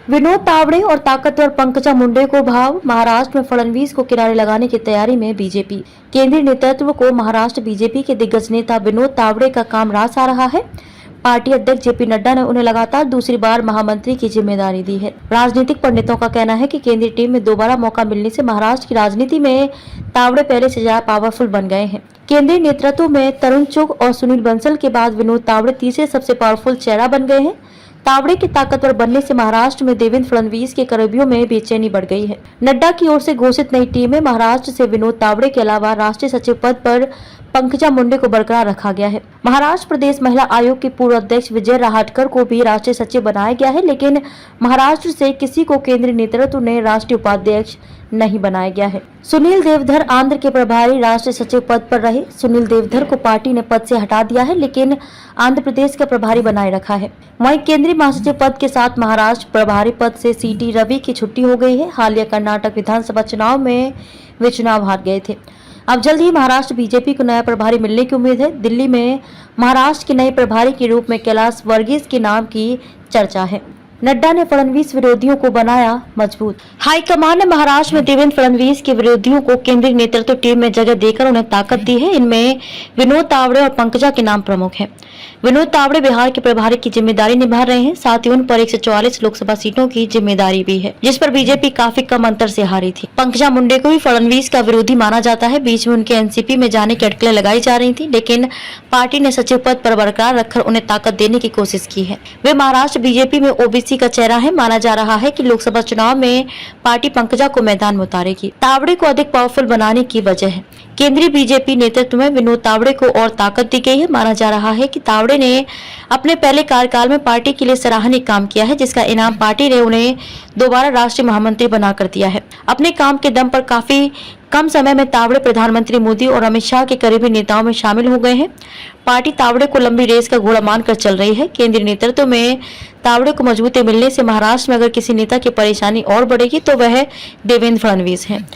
विनोद तावड़े और ताकतवर पंकजा मुंडे को भाव। महाराष्ट्र में फडणवीस को किनारे लगाने की तैयारी में बीजेपी। केंद्रीय नेतृत्व को महाराष्ट्र बीजेपी के दिग्गज नेता विनोद तावड़े का काम रास आ रहा है। पार्टी अध्यक्ष जेपी नड्डा ने उन्हें लगातार दूसरी बार महामंत्री की जिम्मेदारी दी है। राजनीतिक पंडितों का कहना है कि केंद्रीय टीम में दोबारा मौका मिलने से महाराष्ट्र की राजनीति में तावड़े पहले से ज्यादा पावरफुल बन गए हैं। केंद्रीय नेतृत्व में तरुण चुग और सुनील बंसल के बाद विनोद तावड़े तीसरे सबसे पावरफुल चेहरा बन गए हैं। तावड़े के ताकतवर बनने से महाराष्ट्र में देवेंद्र फडणवीस के करीबियों में बेचैनी बढ़ गई है। नड्डा की ओर से घोषित नई टीम में महाराष्ट्र से विनोद तावड़े के अलावा राष्ट्रीय सचिव पद पर पंकजा मुंडे को बरकरार रखा गया है। महाराष्ट्र प्रदेश महिला आयोग के पूर्व अध्यक्ष विजय राहटकर को भी राष्ट्रीय सचिव बनाया गया है, लेकिन महाराष्ट्र से किसी को केंद्रीय नेतृत्व ने राष्ट्रीय उपाध्यक्ष नहीं बनाया गया है। सुनील देवधर आंध्र के प्रभारी राष्ट्रीय सचिव पद पर रहे। सुनील देवधर को पार्टी ने पद से हटा दिया है, लेकिन आंध्र प्रदेश का प्रभारी बनाए रखा है। वहीं केंद्रीय महासचिव पद के साथ महाराष्ट्र प्रभारी पद से सीटी रवि की छुट्टी हो गई है। हालिया कर्नाटक विधानसभा चुनाव में वे चुनाव हार गए थे। अब जल्द ही महाराष्ट्र बीजेपी को नया प्रभारी मिलने की उम्मीद है। दिल्ली में महाराष्ट्र के नए प्रभारी के रूप में कैलाश वर्गीस के नाम की चर्चा है। नड्डा ने फडणवीस विरोधियों को बनाया मजबूत। हाईकमान ने महाराष्ट्र में देवेंद्र फडणवीस के विरोधियों को केंद्रीय नेतृत्व टीम में जगह देकर उन्हें ताकत दी है। इनमें विनोद तावड़े और पंकजा के नाम प्रमुख हैं। विनोद तावड़े बिहार के प्रभारी की जिम्मेदारी निभा रहे हैं। साथ ही उन पर 144 लोकसभा सीटों की जिम्मेदारी भी है, जिस पर बीजेपी काफी कम अंतर से हारी थी। पंकजा मुंडे को भी फडणवीस का विरोधी माना जाता है। बीच में उनके एनसीपी में जाने की अटकलें लगाई जा रही थी, लेकिन पार्टी ने सचिव पद पर बरकरार रखकर उन्हें ताकत देने की कोशिश की है। वे महाराष्ट्र बीजेपी में ओबीसी का चेहरा है। माना जा रहा है कि लोकसभा चुनाव में पार्टी पंकजा को मैदान में उतारेगी। तावड़े को अधिक पावरफुल बनाने की वजह है। केंद्रीय बीजेपी नेतृत्व में विनोद तावड़े को और ताकत दी गई है। माना जा रहा है कि तावड़े ने अपने पहले कार्यकाल में पार्टी के लिए सराहनीय काम किया है, जिसका इनाम पार्टी ने उन्हें दोबारा राष्ट्रीय महामंत्री बनाकर दिया है। अपने काम के दम पर काफी कम समय में तावड़े प्रधानमंत्री मोदी और अमित शाह के करीबी नेताओं में शामिल हो गए हैं। पार्टी तावड़े को लंबी रेस का घोड़ा मानकर चल रही है। केंद्रीय नेतृत्व में तावड़े को मजबूती मिलने से महाराष्ट्र में अगर किसी नेता की परेशानी और बढ़ेगी तो वह देवेंद्र फडणवीस हैं।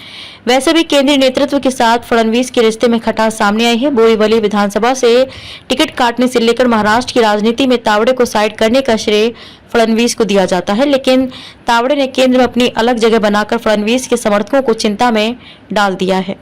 वैसे भी केंद्रीय नेतृत्व के साथ फडणवीस के रिश्ते में खटास सामने आई है। बोरीवली विधानसभा से टिकट काटने से लेकर महाराष्ट्र की राजनीति में तावड़े को साइड करने का श्रेय फडणवीस को दिया जाता है, लेकिन तावड़े ने केंद्र में अपनी अलग जगह बनाकर फडणवीस के समर्थकों को चिंता में डाल दिया है।